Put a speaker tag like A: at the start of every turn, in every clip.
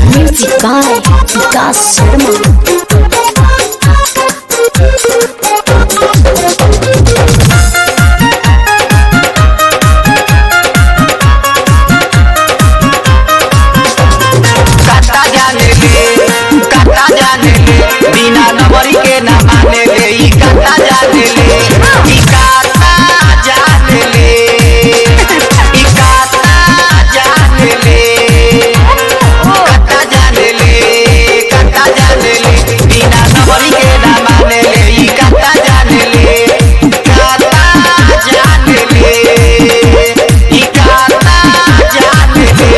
A: Music by Vikas Sharma.
B: बिना नंबरी के ना माने ले ई काटा जाने ले ई काटा जाने ले ई काटा जाने ले काटा जाने ले काटा जाने ले बिना नंबरी के ना माने ले ई काटा जाने ले काटा जाने ले ई काटा जाने ले।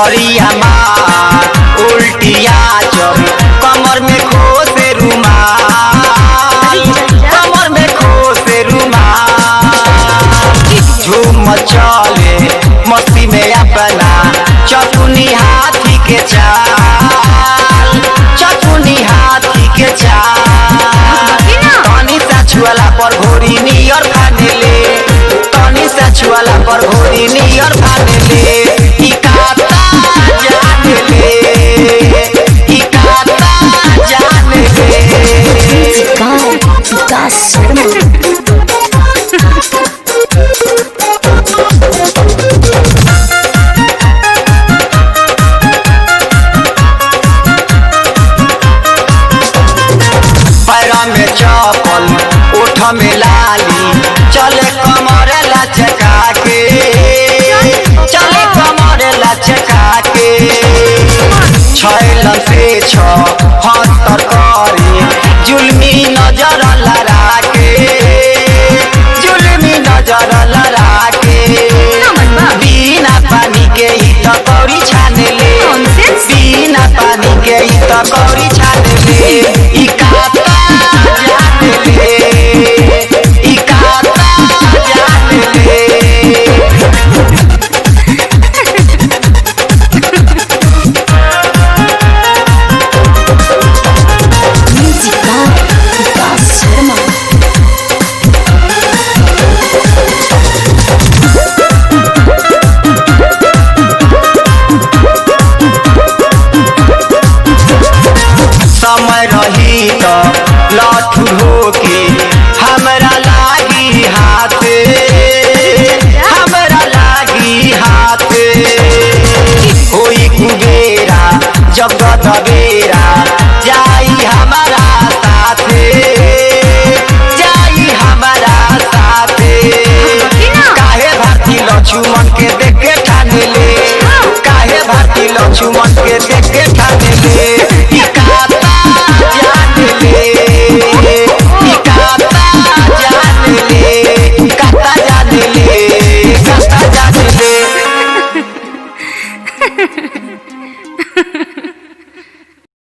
B: अरिया मार उल्टिया जब कमर में खो से रुमाल कमर में खो से रुमाल झूम चले मस्ती में अपना चकुनी हाथी के चाल चकुनी हाथी के चाल कनी सा छुआला पर घोड़ी नियर फाने ले कनी सा छुआला पर घोड़ी नियर फाने ले ई काटा जाने ले ई काटा जाने ले।
A: Music by Vikas Sharma.
B: पैरा में चप्पल ओठ में लाली चले कमर लचका के चले कमर लचका के छैलन से हत्तर करे जुल्मी नजर लड़ा के जुल्मी नजर लड़ा के बिना पानी के ही तो कौड़ी छाने ले बिना पानी के ही तो कौड़ी छाने ले ई काटा जाने ले ई काटा जाने ले।
A: Music by Vikas Sharma.
B: समय रही तो लाठू होके हमरा लागी हाथ हमरा लागी हाथ होई कुबेरा जब दबे